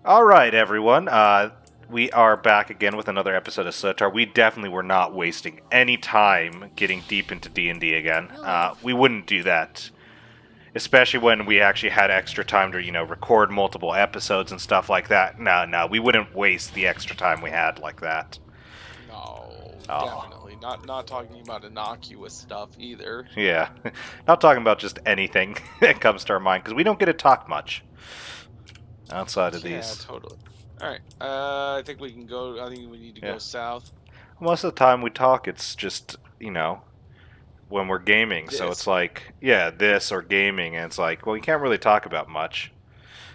All right, everyone. We are back again with another episode of SWTOR. We definitely were not wasting any time getting deep into D&D again. We wouldn't do that, especially when we actually had extra time to, record multiple episodes and stuff like that. No, we wouldn't waste the extra time we had like that. No, Oh. definitely not talking about innocuous stuff either. Yeah, not talking about just anything that comes to our mind because we don't get to talk much outside of Yeah, these. totally. All right, I think we can go. I think we need to Yeah. go south. Most of the time we talk, it's just when we're gaming. So it's This. like, yeah, this or gaming, and it's like, well, you can't really talk about much.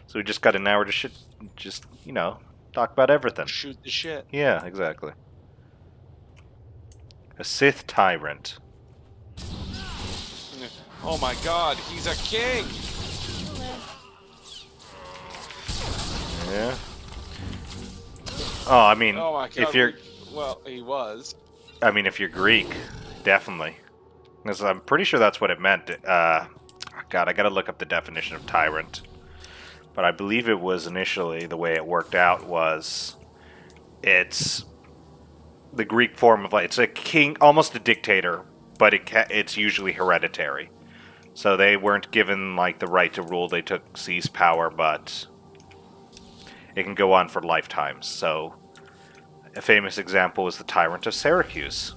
So we just got an hour to just talk about everything. Shoot the shit. Yeah, exactly. A Sith tyrant. Oh my God, he's a king. Yeah. Oh, I mean, Oh my God. if you're, Well, he was. I mean, if you're Greek, definitely. Because I'm pretty sure that's what it meant. God, I gotta look up the definition of tyrant. But I believe it was initially, the way it worked out was, it's the Greek form of, like, it's a king, almost a dictator, but it's usually hereditary. So they weren't given, like, the right to rule. They took seized power, but it can go on for lifetimes. So a famous example is the Tyrant of Syracuse.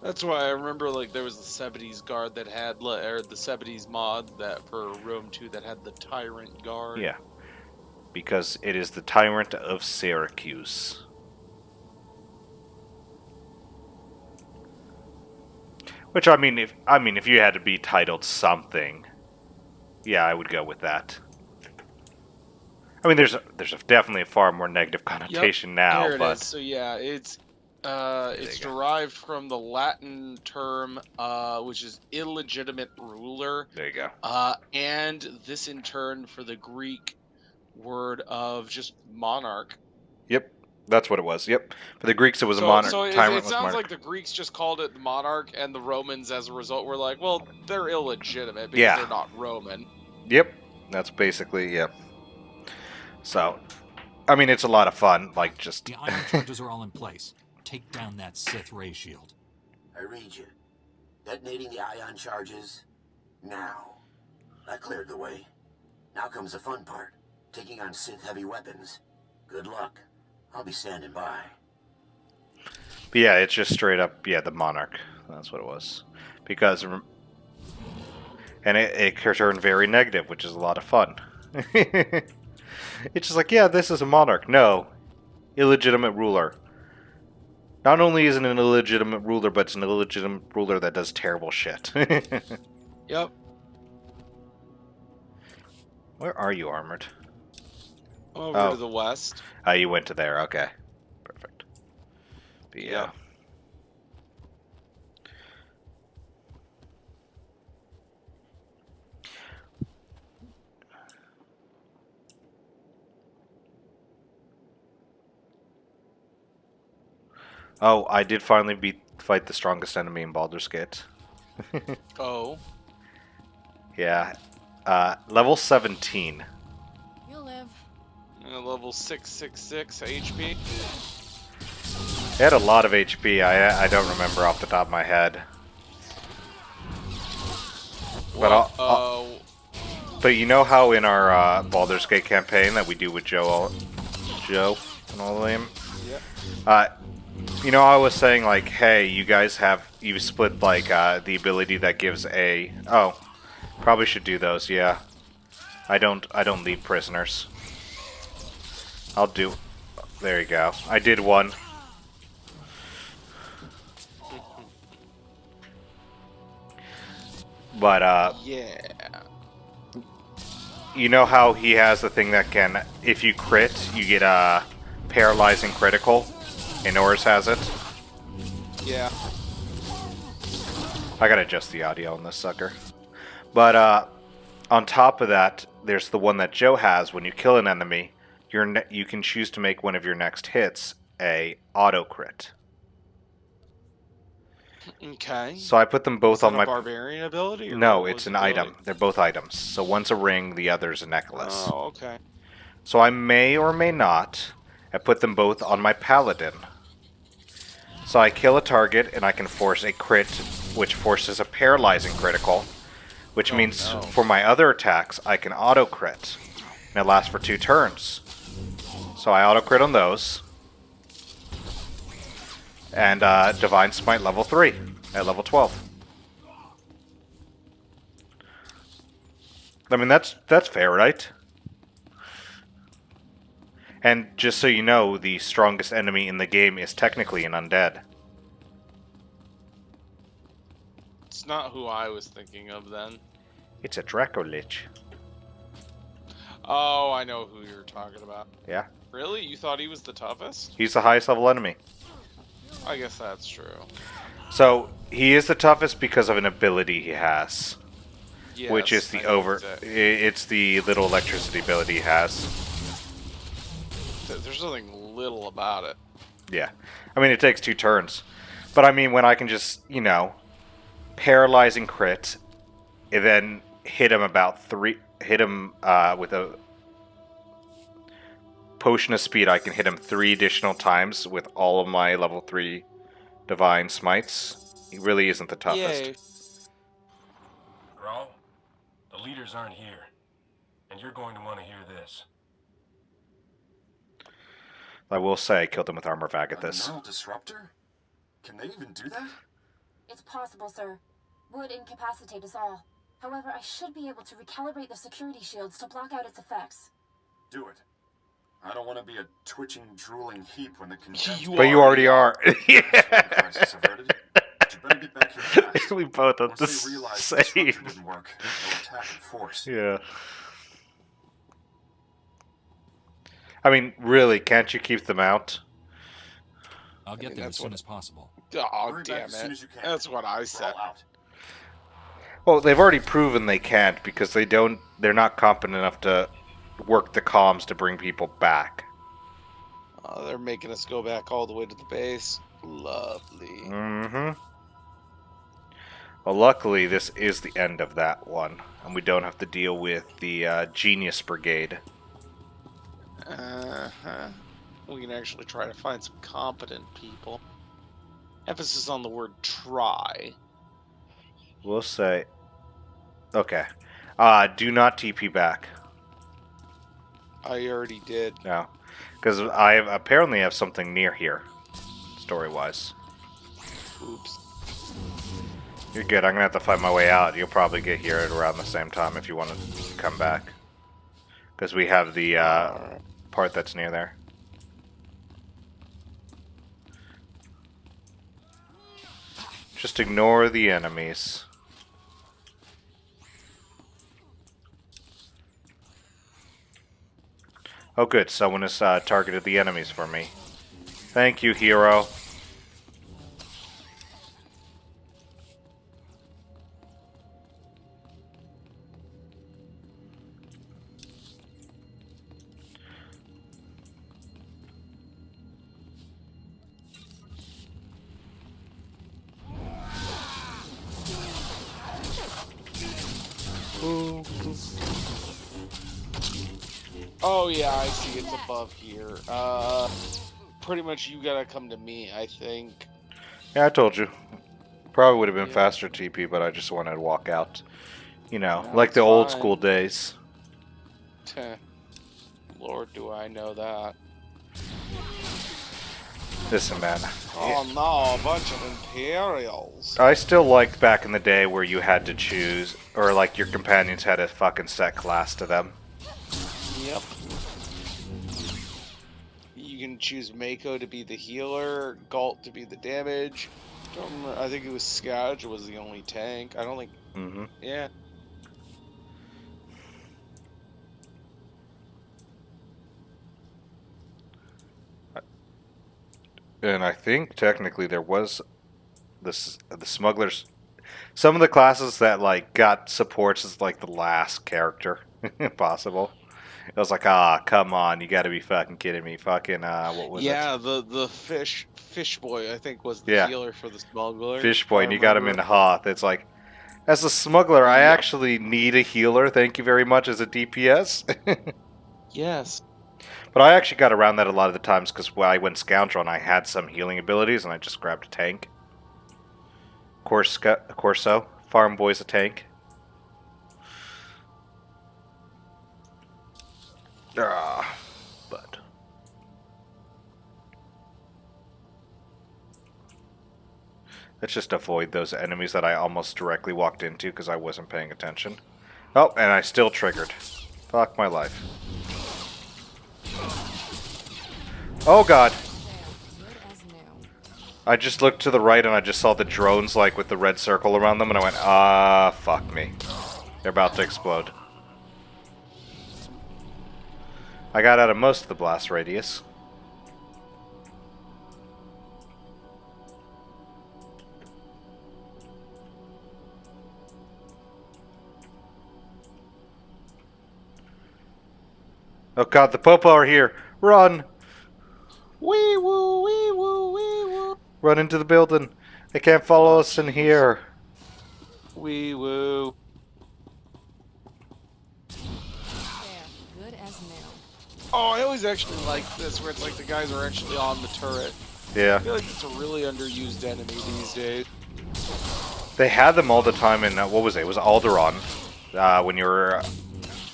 That's why I remember, like, there was the Sebades guard that had, or the Sebades mod that for Rome 2 that had the Tyrant guard. Yeah, because it is the Tyrant of Syracuse. Which, I mean, if you had to be titled something, yeah, I would go with that. I mean, there's definitely a far more negative connotation now, Here it but is. So yeah, it's derived from the Latin term, which is illegitimate ruler. there you go. And this in turn for the Greek word of just monarch. Yep, that's what it was. Yep, for the Greeks it was a monarch. So Tyrant it sounds was monarch. like the Greeks just called it the monarch, and the Romans, as a result, were like, well, they're illegitimate because Yeah. they're not Roman. Yep, that's basically, yeah. So, I mean, it's a lot of fun, like, just... The iron charges are all in place. Take down that Sith ray shield. I read you. Detonating the ion charges. Now. I cleared the way. Now comes the fun part. Taking on Sith heavy weapons. Good luck. I'll be standing by. But yeah, it's just straight up, yeah, the monarch. That's what it was. Because... And it turned very negative, which is a lot of fun. It's just like, yeah, this is a monarch. No. Illegitimate ruler. Not only is it an illegitimate ruler, but it's an illegitimate ruler that does terrible shit. Yep. Where are you, Armored? Over to the west. Oh, you went to there. Okay. Perfect. But yeah. Yeah. Oh, I did finally fight the strongest enemy in Baldur's Gate. Oh. Yeah. Level 17. You'll live. Level 666 HP. It had a lot of HP. I don't remember off the top of my head. But you know how in our Baldur's Gate campaign that we do with Joe and all of them? Yeah. You know, I was saying, like, hey, you split, like, the ability that gives a... Oh, probably should do those, yeah. I don't leave prisoners. I'll do... There you go. I did one. But, Yeah. you know how he has the thing that can... If you crit, you get a paralyzing critical? Inoris has it. Yeah. I gotta adjust the audio on this sucker. But on top of that, there's the one that Joe has. When you kill an enemy, you can choose to make one of your next hits a auto crit. Okay. So I put them both on my barbarian ability? Or No, what it's was an the ability? item. They're both items. So one's a ring, the other's a necklace. Oh, okay. So I may or may not have put them both on my paladin. So I kill a target and I can force a crit, which forces a paralyzing critical, which means no. for my other attacks I can auto crit. And it lasts for 2 turns. So I auto crit on those. And Divine Smite level 3 at level 12. I mean, that's fair, right? And just so you know, the strongest enemy in the game is technically an undead. It's not who I was thinking of then. It's a Dracolich. Oh, I know who you're talking about. Yeah. Really? You thought he was the toughest? He's the highest level enemy. I guess that's true. So, he is the toughest because of an ability he has. Yes, which is I the know exactly. It's the little electricity ability he has. There's nothing little about it. Yeah. I mean, it takes 2 turns. But I mean, when I can just, you know, paralyzing crit, and then hit him with a potion of speed, I can hit him 3 additional times with all of my level 3 divine smites. He really isn't the toughest. Yay. Grawl, the leaders aren't here, and you're going to want to hear this. I will say I killed him with Armor A Vagathus. neural disruptor? Can they even do that? It's possible, sir. Would incapacitate us all. However, I should be able to recalibrate the security shields to block out its effects. Do it. I don't want to be a twitching, drooling heap when the condensed But you already are. crisis averted. But you better get back here fast. We both have the Once they realize the same. disruptor didn't work, they'll attack in force. Yeah. I mean, really, can't you keep them out? I'll get mean, there as that's soon what- as possible. Oh, Hurry back damn as soon it. as you can. That's what I We're said. all out. Well, they've already proven they can't because they're not competent enough to work the comms to bring people back. Oh, they're making us go back all the way to the base. Lovely. Mm-hmm. Well, luckily, this is the end of that one, and we don't have to deal with the Genius Brigade. Uh-huh. We can actually try to find some competent people. Emphasis on the word try. We'll say... Okay. Do not TP back. I already did. No. Because I apparently have something near here, story-wise. Oops. You're good. I'm going to have to find my way out. You'll probably get here at around the same time if you want to come back. Because we have the part that's near there. Just ignore the enemies. Oh good, someone has targeted the enemies for me. Thank you, hero. Oh yeah, I see. It's above here. Pretty much you gotta come to me, I think. Yeah, I told you. Probably would have been Yeah. faster TP, but I just wanted to walk out. You know, Yeah, like that's the old fine. school days. Lord, do I know that. Listen, man. Oh no, a bunch of Imperials. I still liked back in the day where you had to choose, or like your companions had a fucking set class to them. Yep. You can choose Mako to be the healer, Galt to be the damage. Don't remember, I think it was Skadge was the only tank. I don't think. Mm-hmm. Yeah. And I think technically there was the smugglers. Some of the classes that like got supports as like the last character possible. It was like, come on, you got to be fucking kidding me. Fucking what was Yeah, it? the fish boy I think was the Yeah. healer for the smuggler. Fish if boy, I and you got him remember. into Hoth. It's like, as a smuggler, I Yep. actually need a healer. Thank you very much as a DPS. Yes. But I actually got around that a lot of the times because when I went Scoundrel and I had some healing abilities and I just grabbed a tank. Corso. Farm Boy's a tank. But... let's just avoid those enemies that I almost directly walked into because I wasn't paying attention. Oh, and I still triggered. Fuck my life. Oh god. I just looked to the right and I just saw the drones like with the red circle around them and I went, fuck me. They're about to explode. I got out of most of the blast radius. Oh god, the Popo are here! Run! Wee woo, wee woo, wee woo. Run into the building. They can't follow us in here. Wee woo. Good as new. Oh, I always actually like this, where it's like the guys are actually on the turret. Yeah. I feel like it's a really underused enemy these days. They had them all the time in, what was it? It was Alderaan. When you were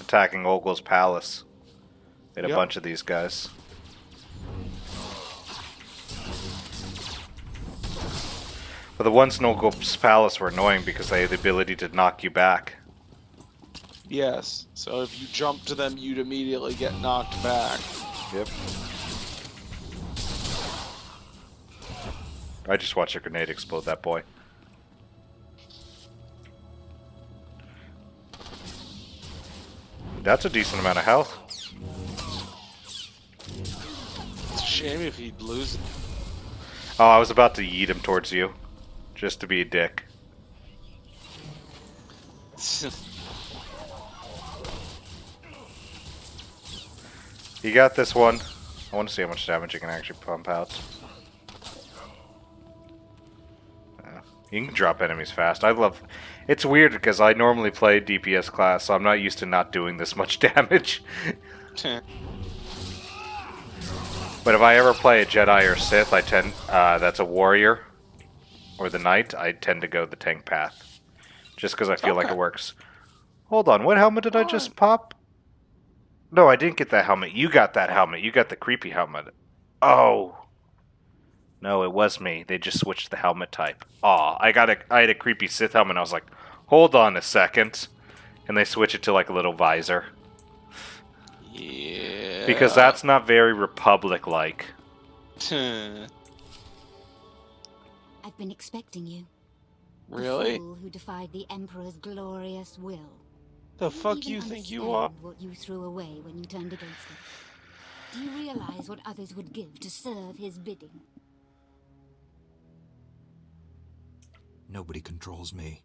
attacking Ogle's palace. They had a bunch of these guys. But the ones in Ogle's palace were annoying because they had the ability to knock you back. Yes, so if you jump to them, you'd immediately get knocked back. Yep. I just watched a grenade explode that boy. That's a decent amount of health. It's a shame if he'd lose it. Oh, I was about to yeet him towards you. Just to be a dick. You got this one. I want to see how much damage you can actually pump out. You can drop enemies fast. I love... It's weird because I normally play DPS class, so I'm not used to not doing this much damage. But if I ever play a Jedi or Sith, I tend... that's a warrior. Or the knight, I tend to go the tank path. Just because I feel like it works. Hold on, what helmet did I just pop? No, I didn't get that helmet. You got that helmet. You got the creepy helmet. Oh. No, it was me. They just switched the helmet type. Aw, I had a creepy Sith helmet and I was like, hold on a second. And they switch it to like a little visor. Yeah. Because that's not very Republic-like. I've been expecting you. Really? The fool who defied the Emperor's glorious will. The fuck Even you think you understand are? What you threw away when you turned against him. Do you realize what others would give to serve his bidding? Nobody controls me.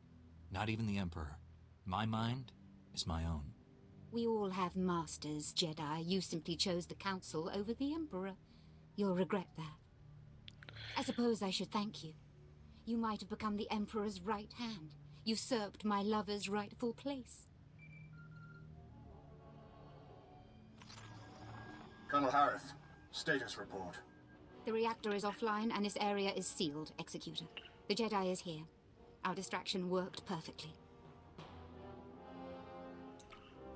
Not even the Emperor. My mind is my own. We all have masters, Jedi. You simply chose the Council over the Emperor. You'll regret that. I suppose I should thank you. You might have become the Emperor's right hand, usurped my lover's rightful place. Colonel Harith, status report. The reactor is offline and this area is sealed, Executor. The Jedi is here. Our distraction worked perfectly.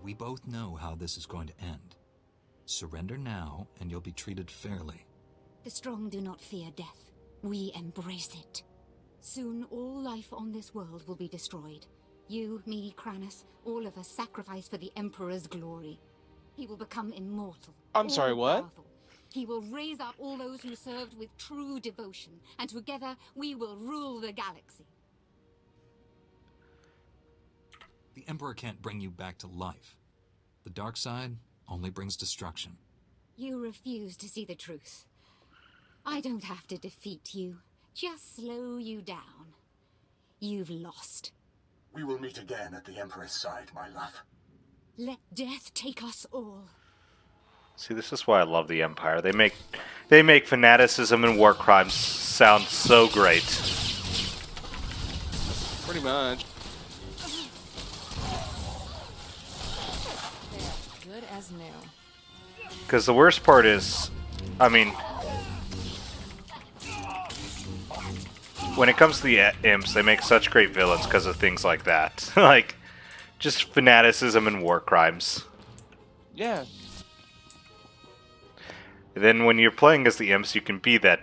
We both know how this is going to end. Surrender now, and you'll be treated fairly. The strong do not fear death. We embrace it. Soon all life on this world will be destroyed. You, me, Kranis, all of us sacrifice for the Emperor's glory. He will become immortal. I'm sorry, what? all-powerful. He will raise up all those who served with true devotion, and together we will rule the galaxy. The Emperor can't bring you back to life. The dark side only brings destruction. You refuse to see the truth. I don't have to defeat you, just slow you down. You've lost. We will meet again at the Emperor's side, my love. Let death take us all. See, this is why I love the Empire. They make fanaticism and war crimes sound so great. Pretty much. Good as new. Because the worst part is, I mean, when it comes to the imps, they make such great villains because of things like that. Like, just fanaticism and war crimes. Yeah. Then when you're playing as the imps, you can be that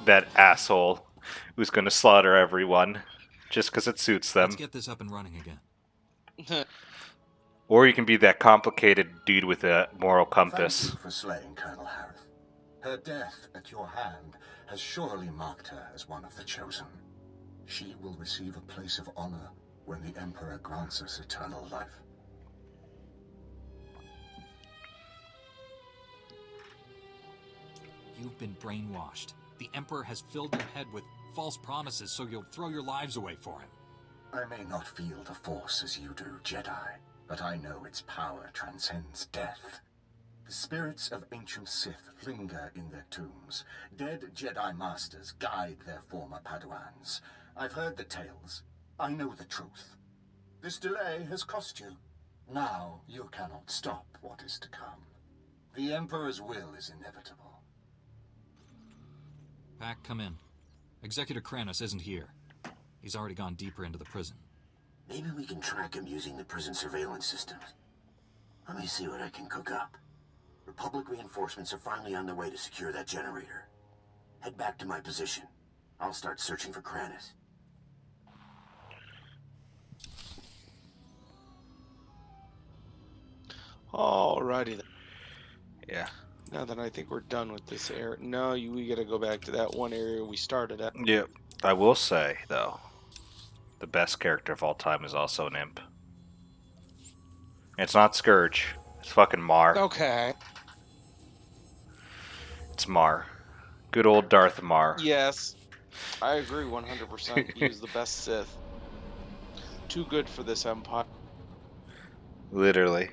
that asshole who's going to slaughter everyone just because it suits them. Let's get this up and running again. Or you can be that complicated dude with a moral Thank compass. you for slaying Colonel Harris. Her death at your hand has surely marked her as one of the chosen. She will receive a place of honor when the Emperor grants us eternal life. You've been brainwashed. The Emperor has filled your head with false promises so you'll throw your lives away for him. I may not feel the Force as you do, Jedi, but I know its power transcends death. The spirits of ancient Sith linger in their tombs. Dead Jedi Masters guide their former Padawans. I've heard the tales. I know the truth. This delay has cost you. Now you cannot stop what is to come. The Emperor's will is inevitable. Pack, come in. Executor Kranos isn't here. He's already gone deeper into the prison. Maybe we can track him using the prison surveillance systems. Let me see what I can cook up. Republic reinforcements are finally on their way to secure that generator. Head back to my position. I'll start searching for Kranos. Alrighty then. Yeah. Now that I think we're done with this area. No, we gotta go back to that one area we started at. Yep. I will say, though, the best character of all time is also an imp. It's not Scourge. It's fucking Mar. Okay. It's Mar. Good old Darth Mar. Yes. I agree 100%. He's the best Sith. Too good for this Empire. Literally.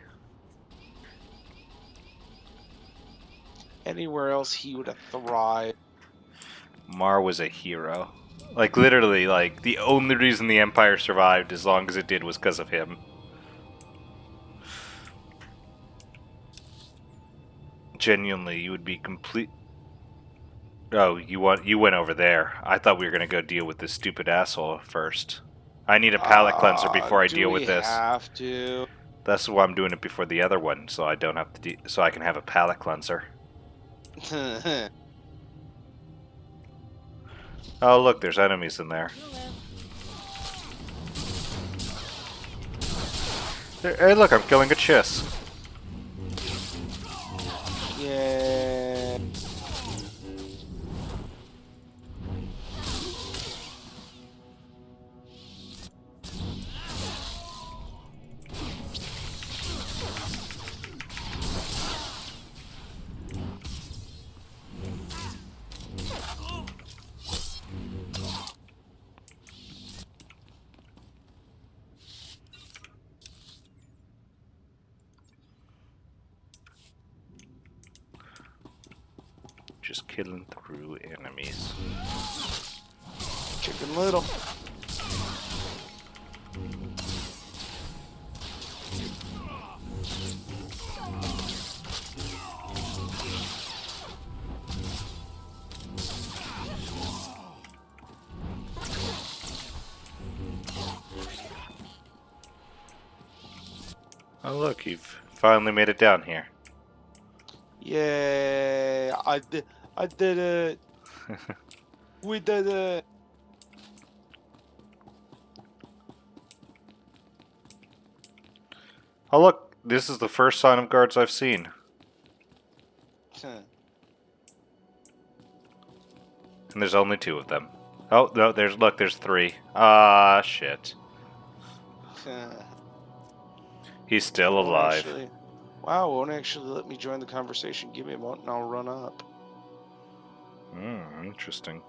Anywhere else he would have thrived. Mar was a hero. Like, literally, like, the only reason the Empire survived as long as it did was because of him. Genuinely, you would be complete... Oh, you went over there. I thought we were going to go deal with this stupid asshole first. I need a palate cleanser before I deal with this. Do we have to? That's why I'm doing it before the other one, so I don't have to so I can have a palate cleanser. Oh, look, there's enemies in there. Hey, look, I'm killing a chiss. Yeah. Just killing through enemies. Chicken Little. Oh, look, you've finally made it down here. Yeah, I did it. We did it. Oh, look, this is the first sign of guards I've seen. And there's only 2 of them. Oh, no, there's 3. Ah, shit. He's still alive. Wow, won't actually let me join the conversation. Give me a moment and I'll run up. Interesting.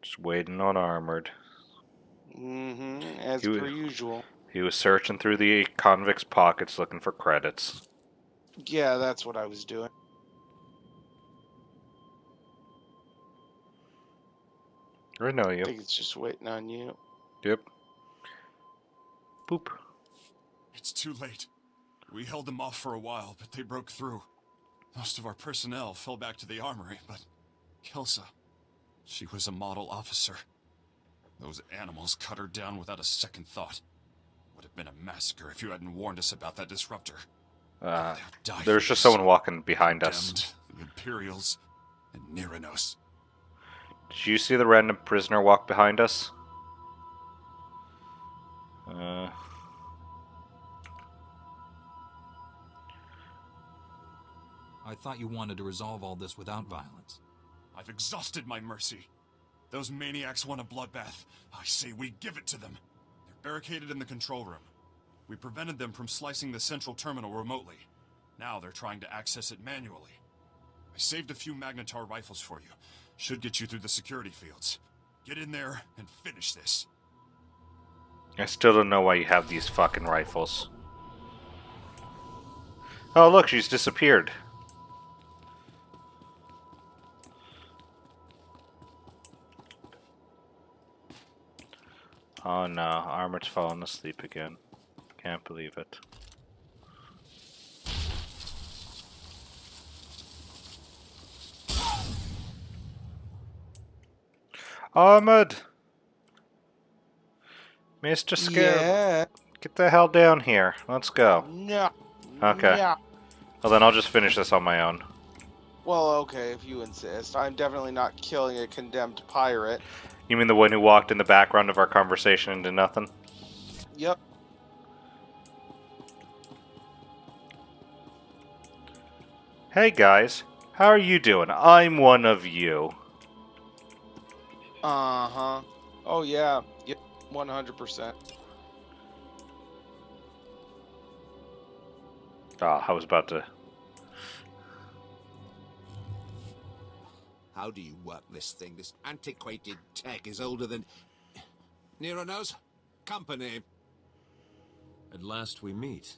Just waiting on Armored. As per usual. He was searching through the convicts' pockets looking for credits. Yeah, that's what I was doing. I know I you. think it's just waiting on you. Yep. Boop. It's too late. We held them off for a while, but they broke through. Most of our personnel fell back to the armory, but Kelsa, she was a model officer. Those animals cut her down without a second thought. Would have been a massacre if you hadn't warned us about that disruptor. There's just someone walking behind us. The Imperials and Niranos. Did you see the random prisoner walk behind us? I thought you wanted to resolve all this without violence. I've exhausted my mercy. Those maniacs want a bloodbath. I say we give it to them. They're barricaded in the control room. We prevented them from slicing the central terminal remotely. Now they're trying to access it manually. I saved a few Magnetar rifles for you. Should get you through the security fields. Get in there and finish this. I still don't know why you have these fucking rifles. Oh, look, she's disappeared. Oh no, Armored's fallen asleep again. Can't believe it. Armored! Mr. Scarab, Yeah. get the hell down here. Let's go. No. Okay. No. Well, then I'll just finish this on my own. Well, okay, if you insist. I'm definitely not killing a condemned pirate. You mean the one who walked in the background of our conversation and did nothing? Yep. Hey guys, how are you doing? I'm one of you. Uh-huh. Oh, yeah. Yep. 100%. Ah, I was about to... How do you work this thing? This antiquated tech is older than... Nero knows? Company. At last we meet.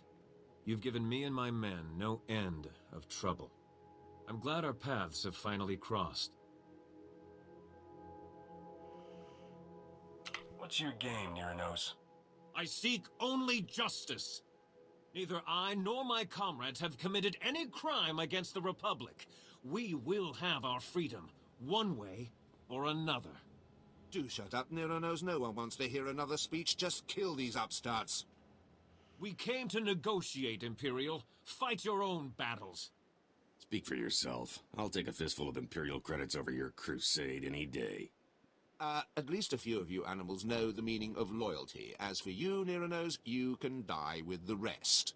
You've given me and my men no end of trouble. I'm glad our paths have finally crossed. What's your game, Niranos? I seek only justice. Neither I nor my comrades have committed any crime against the Republic. We will have our freedom, one way or another. Do shut up, Nero knows. No one wants to hear another speech. Just kill these upstarts. We came to negotiate, Imperial. Fight your own battles. Speak for yourself. I'll take a fistful of Imperial credits over your crusade any day. At least a few of you animals know the meaning of loyalty. As for you, Nero knows, you can die with the rest.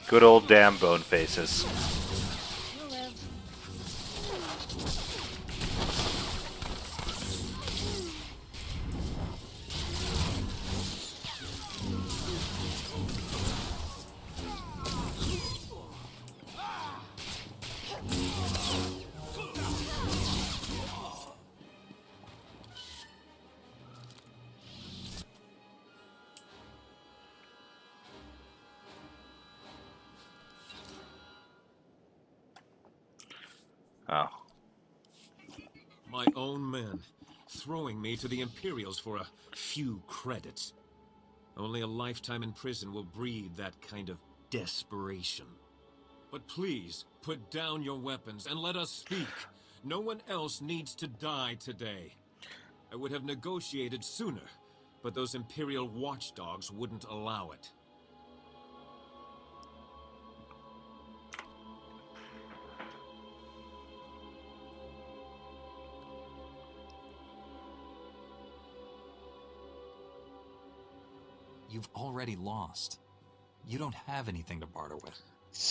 Good old damn bone faces. Oh. My own men, throwing me to the Imperials for a few credits. Only a lifetime in prison will breed that kind of desperation. But please, put down your weapons and let us speak. No one else needs to die today. I would have negotiated sooner, but those Imperial watchdogs wouldn't allow it. You've already lost. You don't have anything to barter with.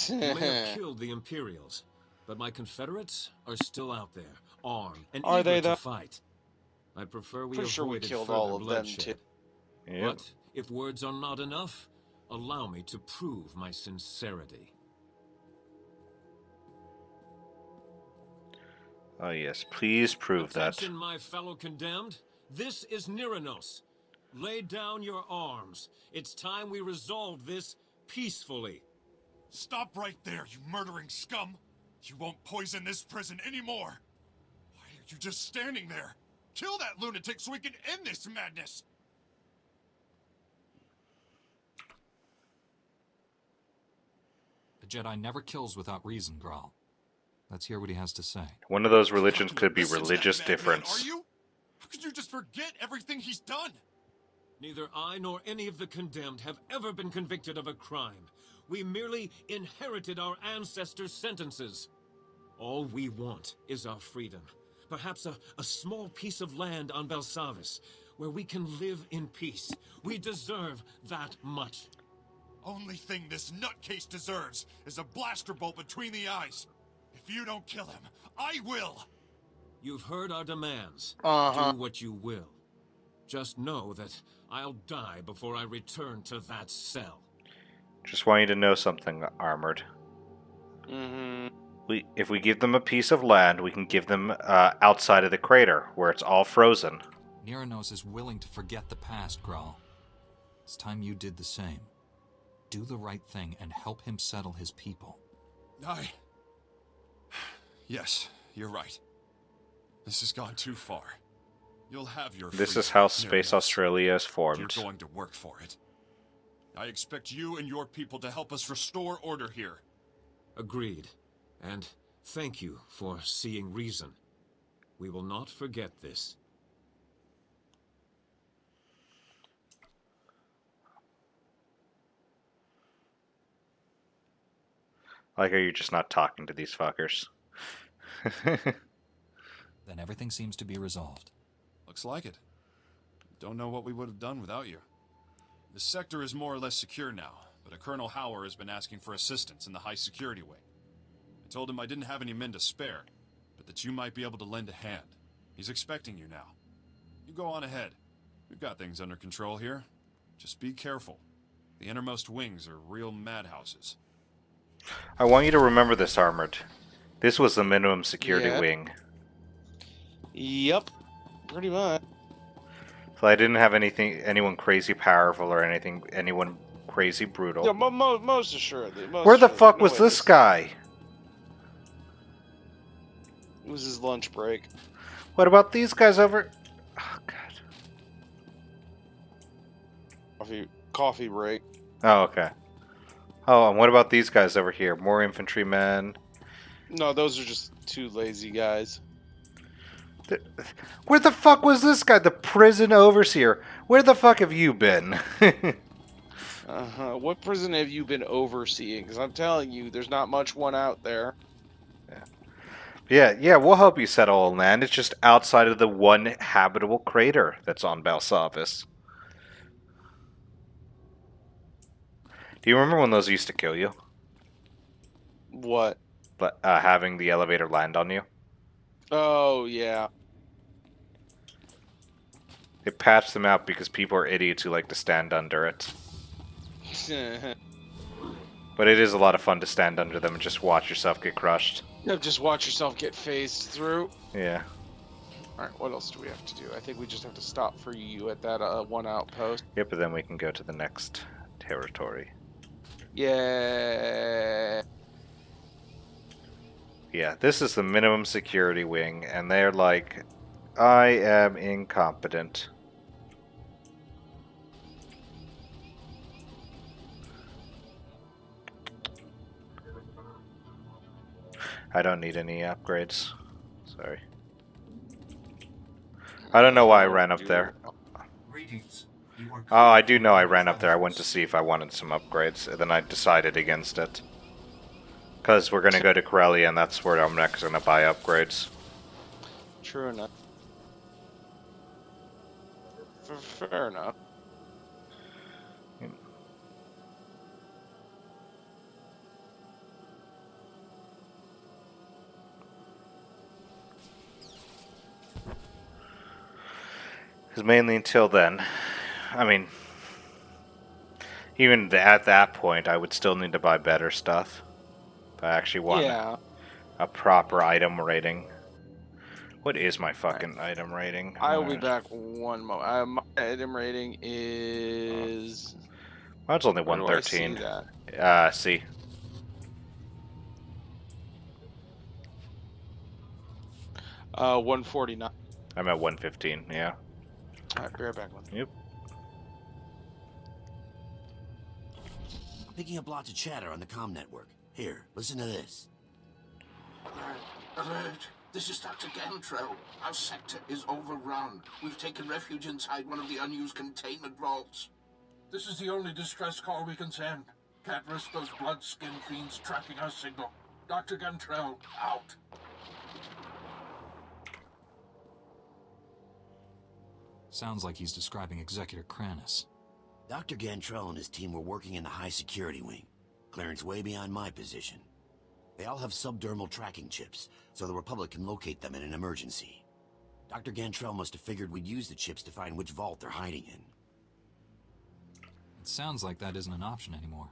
You may have killed the Imperials, but my Confederates are still out there, armed and Are eager they, to though? fight. I prefer we Pretty sure we avoided killed further all of them, bloodshed. too. Yep. But if words are not enough, allow me to prove my sincerity. Oh yes, please prove that. Attention, my fellow condemned. This is Niranos. Lay down your arms. It's time we resolve this peacefully. Stop right there, you murdering scum! You won't poison this prison anymore! You're just standing there. Kill that lunatic so we can end this madness. The Jedi never kills without reason, Graal. Let's hear what he has to say. One of those religions could be Listen to that religious madman, difference. Are you? How could you just forget everything he's done? Neither I nor any of the condemned have ever been convicted of a crime. We merely inherited our ancestors' sentences. All we want is our freedom. Perhaps a small piece of land on Belsavis, where we can live in peace. We deserve that much. Only thing this nutcase deserves is a blaster bolt between the eyes. If you don't kill him, I will! You've heard our demands. Uh-huh. Do what you will. Just know that I'll die before I return to that cell. Just want you to know something, Armored. Mm-hmm. If we give them a piece of land, we can give them outside of the crater, where it's all frozen. Niranos is willing to forget the past, Graal. It's time you did the same. Do the right thing and help him settle his people. Yes, you're right. This has gone too far. You'll have your This freedom, is how Space Niranos. Australia is formed. You're going to work for it. I expect you and your people to help us restore order here. Agreed. And thank you for seeing reason. We will not forget this. Like, are you just not talking to these fuckers? Then everything seems to be resolved. Looks like it. Don't know what we would have done without you. The sector is more or less secure now, but a Colonel Hauer has been asking for assistance in the high security wing. I told him I didn't have any men to spare, but that you might be able to lend a hand. He's expecting you now. You go on ahead. We've got things under control here. Just be careful. The innermost wings are real madhouses. I want you to remember this, Armored. This was the minimum security wing. Yep. Pretty much. So I didn't have anyone crazy powerful or anyone crazy brutal. Yeah, most assuredly. Where the fuck was this guy? It was his lunch break. What about these guys over? Oh, God. Coffee break. Oh, okay. Oh, and what about these guys over here? More infantrymen. No, those are just two lazy guys. Where the fuck was this guy? The prison overseer. Where the fuck have you been? What prison have you been overseeing? Because I'm telling you, there's not much one out there. Yeah, we'll help you settle land. It's just outside of the one habitable crater that's on Belsavis. Do you remember when those used to kill you? What? But having the elevator land on you? Oh, yeah. They patched them out because people are idiots who like to stand under it. But it is a lot of fun to stand under them and just watch yourself get crushed. Yeah, just watch yourself get phased through. Yeah. Alright, what else do we have to do? I think we just have to stop for you at that one outpost. Yep, but then we can go to the next territory. Yeah. Yeah, this is the minimum security wing, and they're like, I am incompetent. I don't need any upgrades. Sorry. I don't know why I ran up there. Oh, I do know I ran up there. I went to see if I wanted some upgrades, and then I decided against it. Because we're going to go to Corellia, and that's where I'm next going to buy upgrades. True enough. Fair enough. Because mainly until then, I mean, even at that point, I would still need to buy better stuff. But I actually want a proper item rating. What is my fucking item rating? I will be back one moment. My item rating is... Mine's only 113. C. 149. I'm at 115, yeah. Alright, be right back, man. Yep. Picking up lots of chatter on the comm network. Here, listen to this. Alert! This is Dr. Gantrell. Our sector is overrun. We've taken refuge inside one of the unused containment vaults. This is the only distress call we can send. Can't risk those blood-skin fiends tracking our signal. Dr. Gantrell, out. Sounds like he's describing Executor Kranis. Dr. Gantrell and his team were working in the high-security wing. Clearance way beyond my position. They all have subdermal tracking chips, so the Republic can locate them in an emergency. Dr. Gantrell must have figured we'd use the chips to find which vault they're hiding in. It sounds like that isn't an option anymore.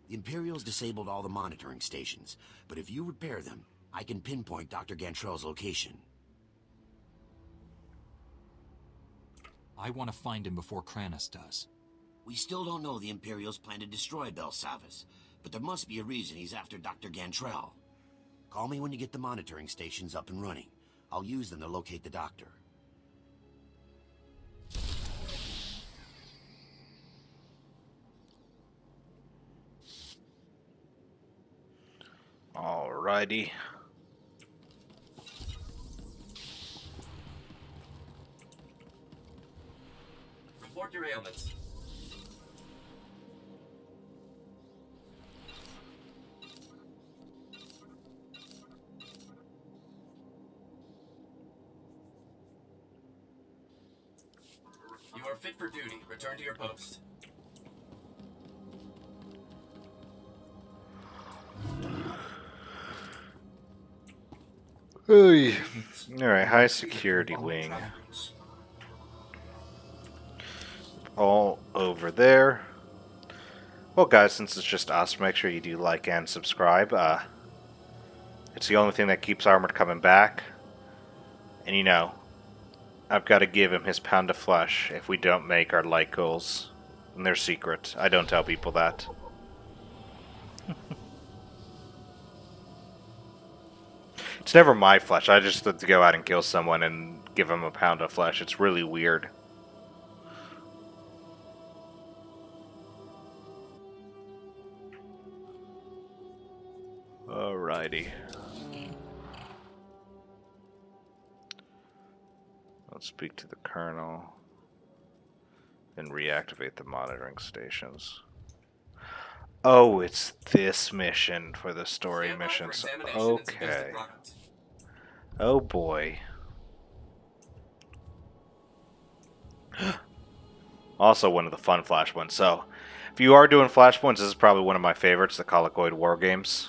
The Imperials disabled all the monitoring stations, but if you repair them, I can pinpoint Dr. Gantrell's location. I want to find him before Kranis does. We still don't know the Imperials plan to destroy Belsavis, but there must be a reason he's after Dr. Gantrell. Call me when you get the monitoring stations up and running. I'll use them to locate the doctor. Alrighty. Report your ailments. You are fit for duty. Return to your post. Alright, high security wing. All over there. Well, guys, since it's just us, make sure you do like and subscribe. It's the only thing that keeps Armored coming back. And you know, I've got to give him his pound of flesh if we don't make our like goals. And they're secret. I don't tell people that. It's never my flesh. I just have to go out and kill someone and give him a pound of flesh. It's really weird. Alrighty. Let's speak to the Colonel and reactivate the monitoring stations. Oh, it's this mission for the story missions. Okay. Oh boy. Also one of the fun Flash ones. So, if you are doing Flashpoints, this is probably one of my favorites, the Colicoid War games.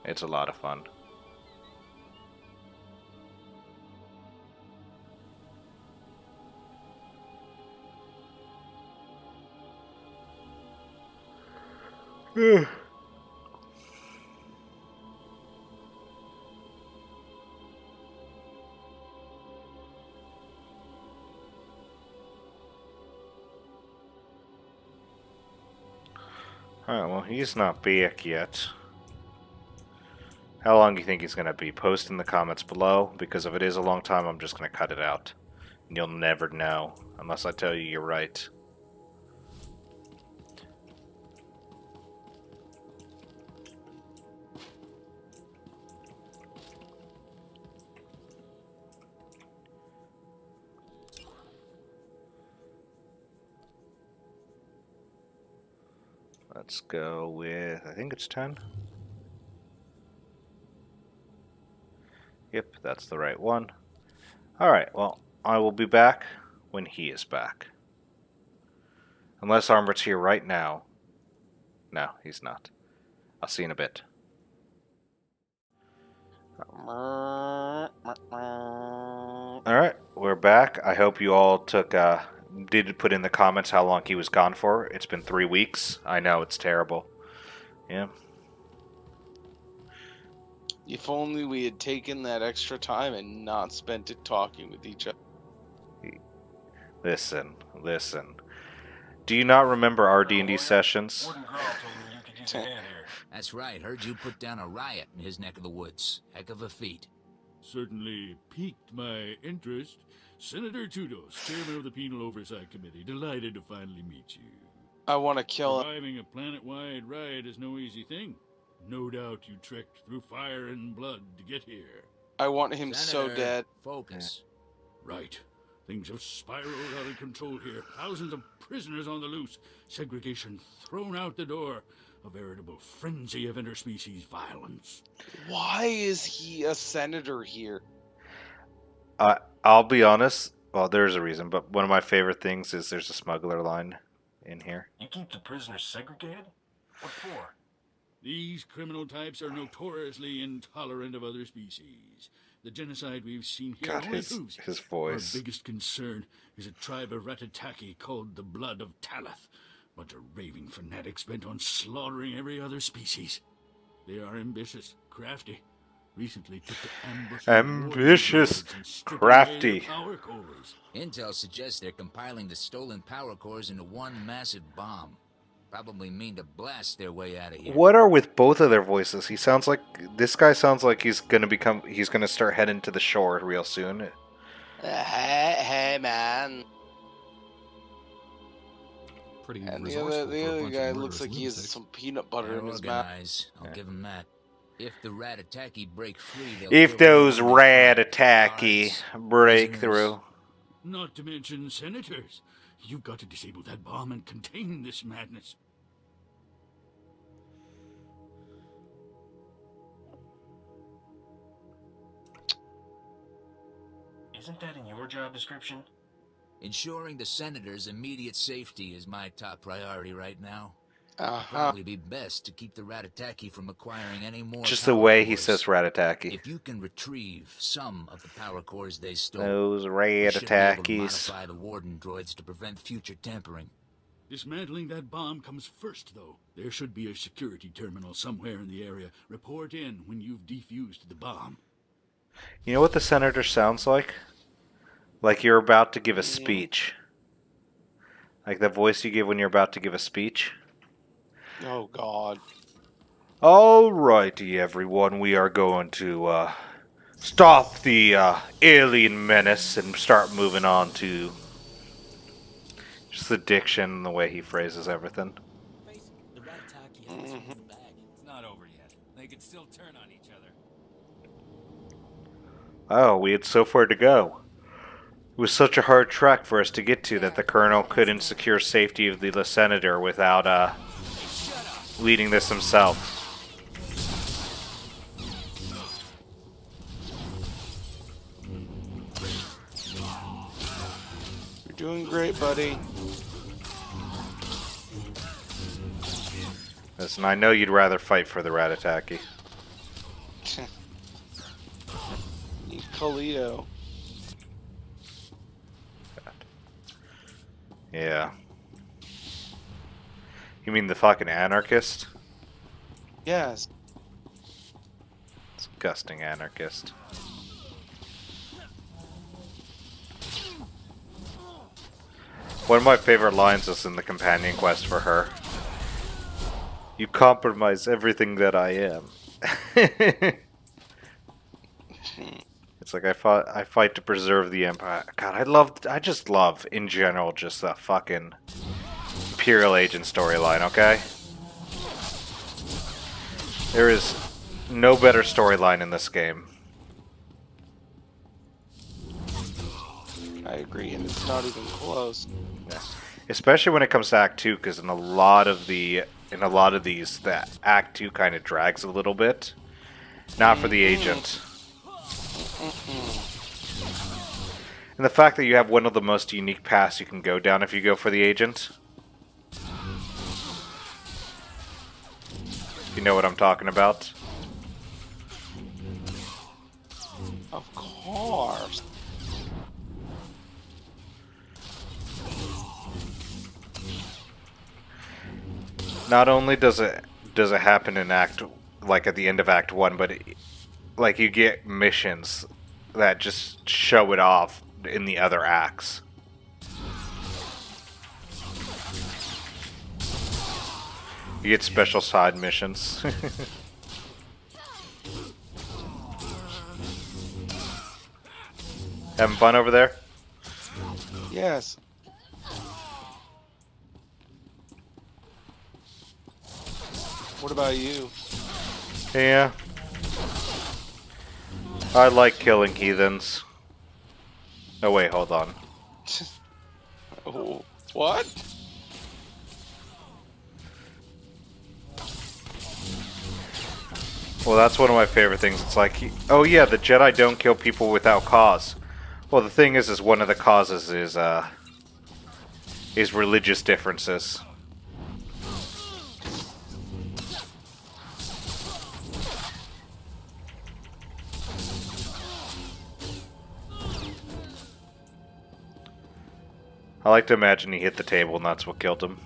It's a lot of fun. Alright, well, he's not back yet. How long do you think he's going to be? Post in the comments below, because if it is a long time, I'm just going to cut it out. And you'll never know, unless I tell you you're right. Let's go with, I think it's 10. Yep, that's the right one. Alright, well, I will be back when he is back. Unless Armored's here right now. No, he's not. I'll see you in a bit. Alright, we're back. I hope you all did put in the comments how long he was gone for. It's been 3 weeks. I know, it's terrible. Yeah. If only we had taken that extra time and not spent it talking with each other. Listen. Do you not remember our D&D sessions? That's right. Heard you put down a riot in his neck of the woods. Heck of a feat. Certainly piqued my interest. Senator Tudos, chairman of the Penal Oversight Committee. Delighted to finally meet you. I want to kill him. Surviving a planet-wide ride is no easy thing. No doubt you trekked through fire and blood to get here. I want him Senator, so dead. Focus. Right. Things have spiraled out of control here. Thousands of prisoners on the loose. Segregation thrown out the door. A veritable frenzy of interspecies violence. Why is he a senator here? I'll be honest. Well, there's a reason, but one of my favorite things is there's a smuggler line in here. You keep the prisoners segregated? What for? These criminal types are notoriously intolerant of other species. The genocide we've seen here God, only his proves voice. Our biggest concern is a tribe of Ratataki called the Blood of Talith. Bunch of raving fanatics bent on slaughtering every other species. They are ambitious, crafty. Recently took to ambush Ambitious, crafty. Power cores. Intel suggests they're compiling the stolen power cores into one massive bomb. Probably mean to blast their way out of here. What are with both of their voices? This guy sounds like he's gonna start heading to the shore real soon. Hey, man. Pretty And the resourceful other for a bunch guy of looks murderous like he has lunatics. some peanut butter They're in his mouth. organized. I'll give them that. If the Ratataki break free, they'll If kill those everyone they find. Ratataki Guards, break prisoners. through. Not to mention senators. You've got to disable that bomb and contain this madness. Isn't that in your job description? Ensuring the senator's immediate safety is my top priority right now. Uh-huh. Probably be best to keep the Ratataki from acquiring any more. Just the power way he cores. says Ratataki. If you can retrieve some of the power cores they stole, Those you should be able to Ratatakis. modify the warden droids to prevent future tampering. Dismantling that bomb comes first, though. There should be a security terminal somewhere in the area. Report in when you've defused the bomb. You know what the senator sounds like? Like you're about to give a speech. Like the voice you give when you're about to give a speech. Oh, God. Alrighty, everyone. We are going to stop the alien menace and start moving on to just the diction and the way he phrases everything. The Ratataki has in the bag. It's not over yet. They can still turn on each other. Oh, we had so far to go. It was such a hard track for us to get to that the Colonel couldn't secure safety of the Senator without leading this himself. You're doing great, buddy. Listen, I know you'd rather fight for the Ratataki. You Colito. Yeah. You mean the fucking anarchist? Yes. Disgusting anarchist. One of my favorite lines is in the companion quest for her. You compromise everything that I am. It's like I fight to preserve the empire. God, I just love in general just the fucking Imperial Agent storyline, okay? There is no better storyline in this game. I agree, and it's not even close. Yeah. Especially when it comes to Act 2, because in a lot of these, the Act 2 kind of drags a little bit. Not for the agent. And the fact that you have one of the most unique paths you can go down if you go for the agent. You know what I'm talking about? Of course. Not only does it happen in at the end of Act 1, but like you get missions that just show it off in the other acts. You get special side missions. Having fun over there? Yes. What about you? Yeah. I like killing heathens. Oh wait, hold on. Oh, what? Well, that's one of my favorite things. It's like, oh yeah, the Jedi don't kill people without cause. Well, the thing is one of the causes is religious differences. I like to imagine he hit the table and that's what killed him.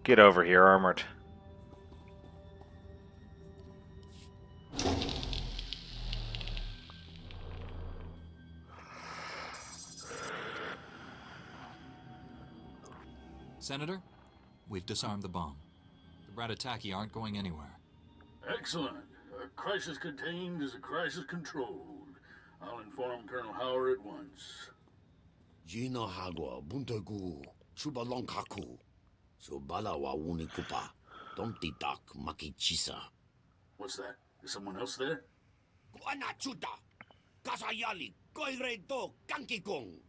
Get over here, Armored. Senator, we've disarmed the bomb. The Ratataki aren't going anywhere. Excellent. A crisis contained is a crisis controlled. I'll inform Colonel Howard at once. Gina Hagwa, Buntagu, Chubalonkaku. Subala wa Unikupa. Domtitak Makichisa. What's that? Is someone else there? Guanachuta. Kasayali. Koiredo. Kankikong.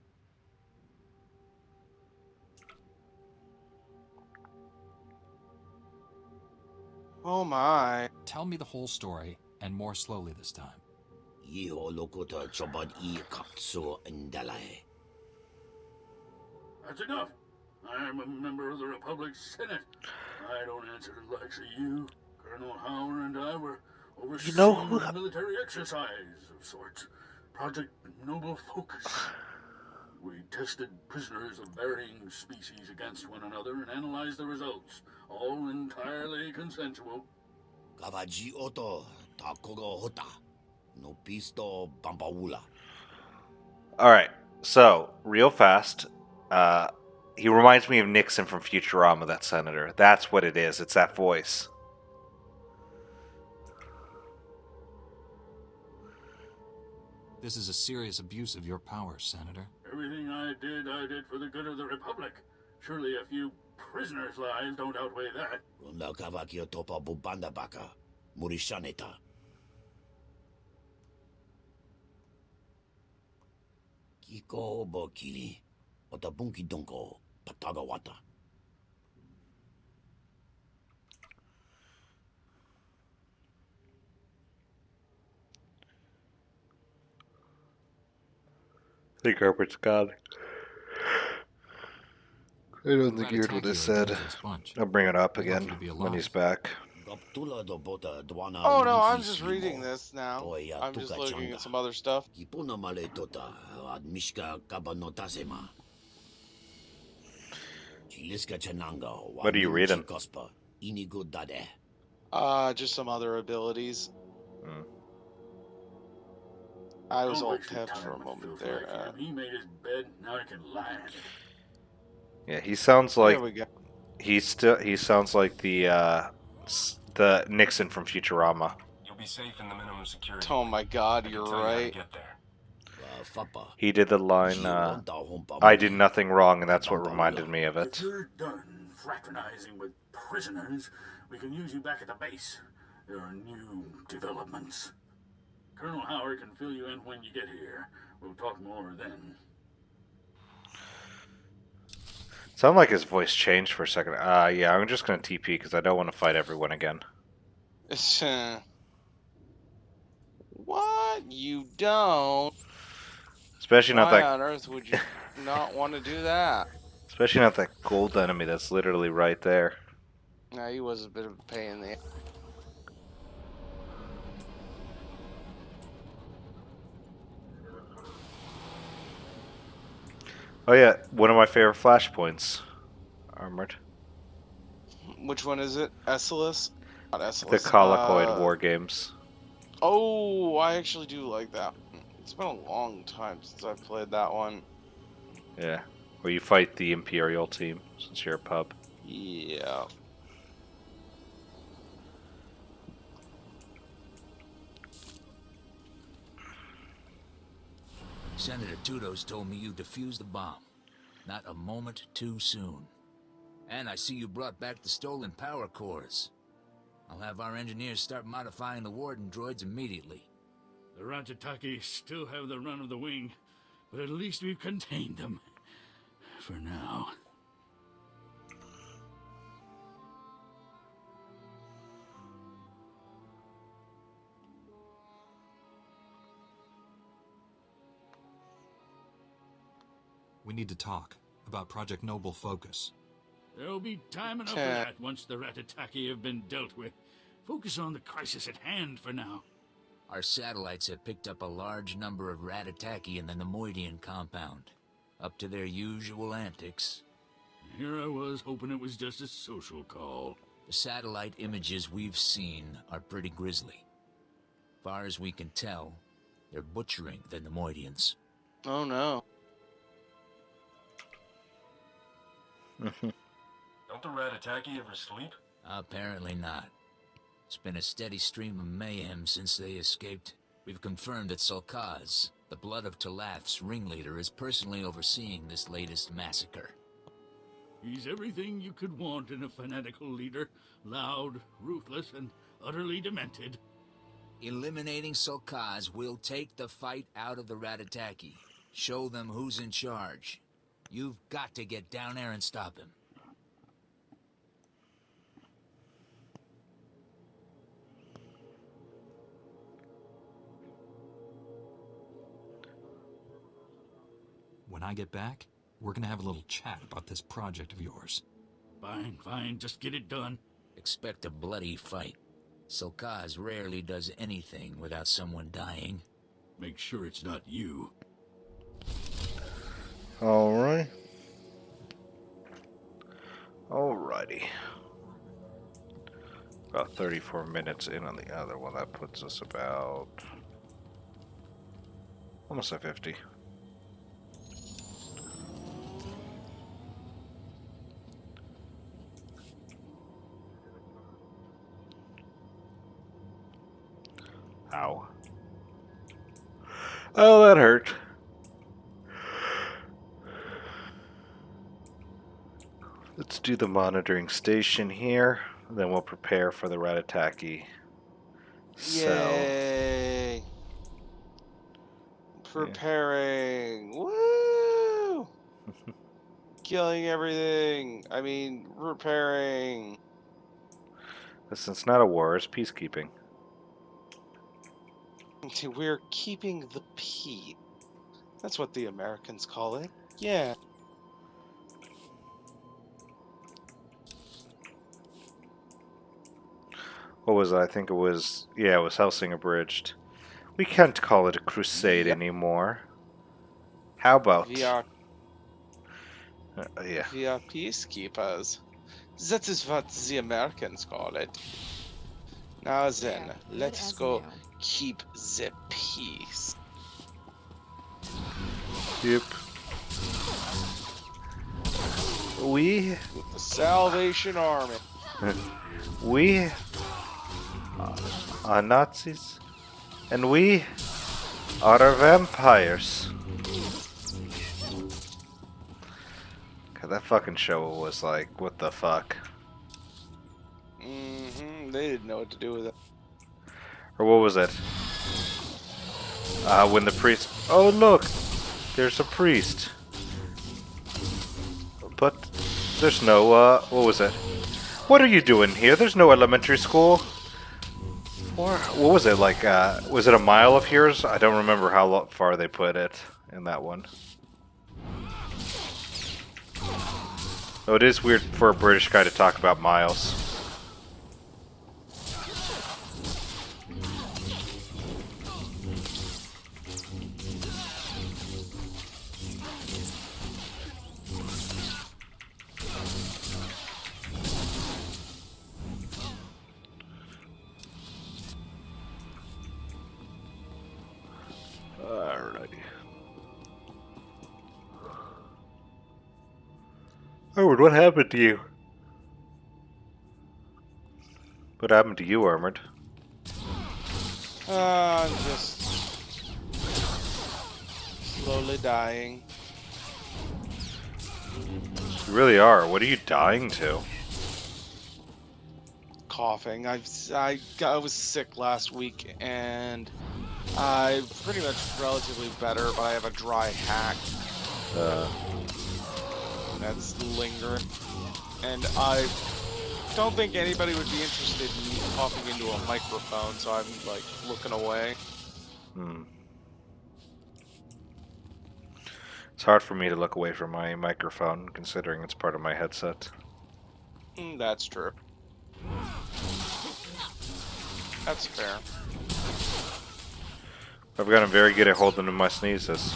Oh my. Tell me the whole story, and more slowly this time. Yiho Lokota Chobad I Kapso Ndalae. That's enough. I'm a member of the Republic Senate. I don't answer to the likes of you. Colonel Howard and I were overseeing a military exercise of sorts. Project Noble Focus. We tested prisoners of varying species against one another and analyzed the results. All entirely consensual. Kavaji Oto Takogo Hota. No Pisto Bampaula. Alright, so, real fast, he reminds me of Nixon from Futurama, that senator. That's what it is, it's that voice. This is a serious abuse of your powers, Senator. Everything I did for the good of the Republic. Surely a few prisoners' lives don't outweigh that. Ronda Kavakio Topa Bubanda Baka. Murishaneta. Kiko Bokili. Otabunki Donko. Patagawata. I think Herbert's gone. I don't think you heard what I said. I'll bring it up again when he's back. Oh no, I'm just reading this now. I'm just looking at some other stuff. What are you reading? Just some other abilities. I was all pepped for a moment there. He made his bed, now he can lie in it. Yeah, he sounds like There we go. He sounds like the Nixon from Futurama. You'll be safe in the minimum security. Oh my God, you're right. Get there. He did the line, I did nothing wrong, and that's what reminded me of it. If you're done fraternizing with prisoners, we can use you back at the base. There are new developments. Colonel Howard can fill you in when you get here. We'll talk more then. Sounded like his voice changed for a second. Yeah, I'm just gonna TP because I don't want to fight everyone again. What? You don't? Especially not Why that. on earth would you not want to do that? Especially not that gold enemy that's literally right there. Nah, he was a bit of a pain in the. Oh yeah, one of my favorite flashpoints. Armored. Which one is it? Essilus? Not Essilus. The Colicoid War Games. Oh, I actually do like that. It's been a long time since I've played that one. Yeah. Or you fight the Imperial team, since you're a pub. Yeah. Senator Tudos told me you defused the bomb. Not a moment too soon. And I see you brought back the stolen power cores. I'll have our engineers start modifying the Warden droids immediately. The Ratataki still have the run of the wing, but at least we've contained them. For now. We need to talk about Project Noble Focus. There'll be time enough for that once the Ratataki have been dealt with. Focus on the crisis at hand for now. Our satellites have picked up a large number of Ratataki in the Nemoidian compound. Up to their usual antics. Here I was, hoping it was just a social call. The satellite images we've seen are pretty grisly. Far as we can tell, they're butchering the Nemoidians. Oh no. Don't the Ratataki ever sleep? Apparently not. It's been a steady stream of mayhem since they escaped. We've confirmed that Sulkaz, the Blood of Talath's ringleader, is personally overseeing this latest massacre. He's everything you could want in a fanatical leader. Loud, ruthless, and utterly demented. Eliminating Sulkaz will take the fight out of the Ratataki. Show them who's in charge. You've got to get down there and stop him. When I get back, we're gonna have a little chat about this project of yours. Fine, just get it done. Expect a bloody fight. Sulkaz rarely does anything without someone dying. Make sure it's not you. Alright. Alrighty. About 34 minutes in on the other one. That puts us about almost at 50. Ow. Oh, that hurt. Let's do the monitoring station here. Then we'll prepare for the Ratataki cell. Yay! Preparing. Woo! Killing everything. I mean, repairing. Listen, it's not a war, it's peacekeeping. We're keeping the peace. That's what the Americans call it. Yeah. What was it? I think it was... Yeah, it was Helsing Abridged. We can't call it a crusade anymore. How about... We are yeah. peacekeepers. That is what the Americans call it. Now then, let's go keep the peace. Yep. We... With the Salvation Army. We are Nazis, and we are vampires. God, that fucking show was like, what the fuck? They didn't know what to do with it. Or what was it? When the priest... Oh, look! There's a priest. But there's no, what was it? What are you doing here? There's no elementary school. Or, what was it, like, was it a mile of yours? I don't remember how far they put it in that one. Oh, it is weird for a British guy to talk about miles. Alrighty. Armored, what happened to you? What happened to you, Armored? I'm just slowly dying. You really are. What are you dying to? Coughing. I was sick last week and I'm pretty much relatively better, but I have a dry hack. That's lingering. And I don't think anybody would be interested in me coughing into a microphone, so I'm like looking away. It's hard for me to look away from my microphone, considering it's part of my headset. That's true. That's fair. I've gotten very good at holding in my sneezes.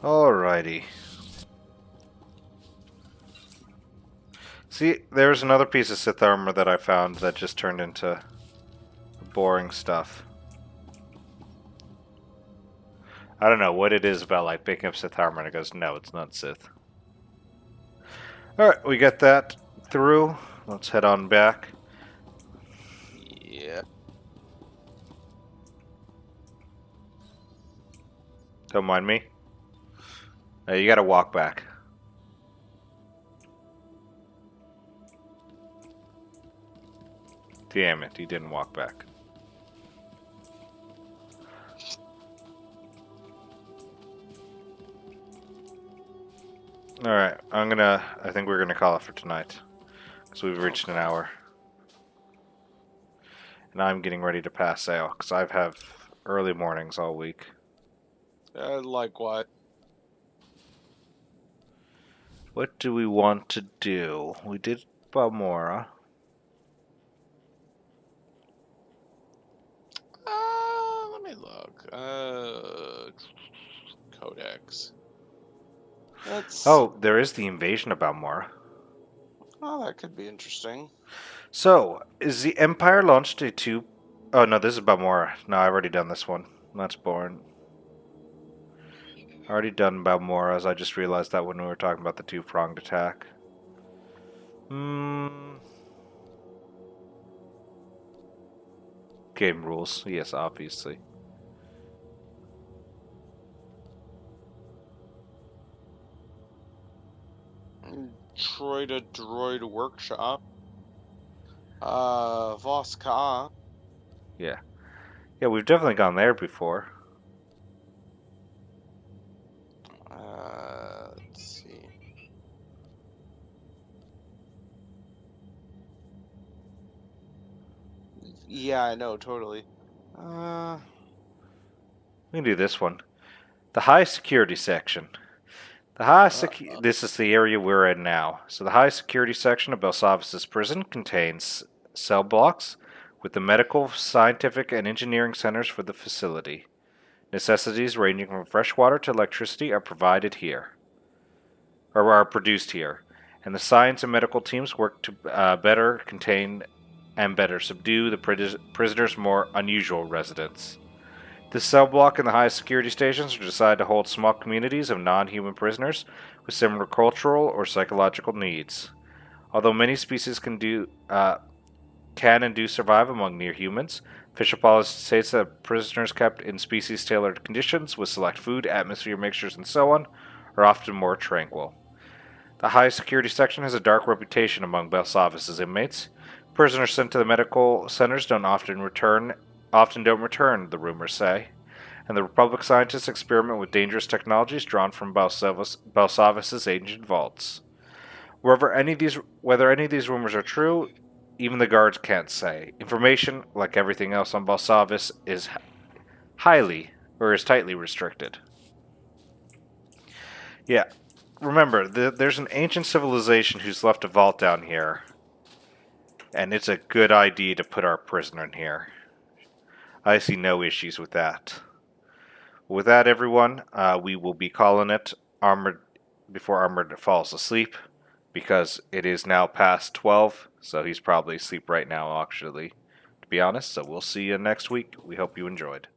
Alrighty. See, there's another piece of Sith armor that I found that just turned into boring stuff. I don't know what it is about like picking up Sith armor and it goes, no, it's not Sith. Alright, we get that through. Let's head on back. Yeah. Don't mind me. You gotta walk back. Damn it, he didn't walk back. Alright, I think we're gonna call it for tonight. Because we've reached an hour. And I'm getting ready to pass out, because I have early mornings all week. Like what? What do we want to do? We did Balmora. Let me look. Codex. Oh, there is the invasion of Balmora. Oh, that could be interesting. So, is the Empire launched a two... Oh, no, this is Balmora. No, I've already done this one. That's boring. Already done Balmora, as I just realized that when we were talking about the two-pronged attack. Game rules. Yes, obviously. Troy to Droid Workshop. Voska. Yeah. Yeah, we've definitely gone there before. Let's see. Yeah, I know, totally. We can do this one. The high security section. This is the area we're in now. So the high security section of Belsavis's prison contains cell blocks with the medical, scientific, and engineering centers for the facility. Necessities ranging from fresh water to electricity are provided here, or are produced here, and the science and medical teams work to better contain and better subdue the prisoners' more unusual residents. This cell block and the highest security stations are designed to hold small communities of non-human prisoners with similar cultural or psychological needs. Although many species can and do survive among near humans, official policy states that prisoners kept in species-tailored conditions with select food, atmosphere mixtures, and so on are often more tranquil. The high security section has a dark reputation among Belsavis's inmates. Prisoners sent to the medical centers often don't return, the rumors say, and the Republic scientists experiment with dangerous technologies drawn from Belsavis's ancient vaults. Whether any of these rumors are true, even the guards can't say. Information, like everything else on Belsavis, is tightly restricted. Yeah, remember, there's an ancient civilization who's left a vault down here. And it's a good idea to put our prisoner in here. I see no issues with that. With that, everyone, we will be calling it Armored before Armored falls asleep, because it is now past 12, so he's probably asleep right now, actually, to be honest. So we'll see you next week. We hope you enjoyed.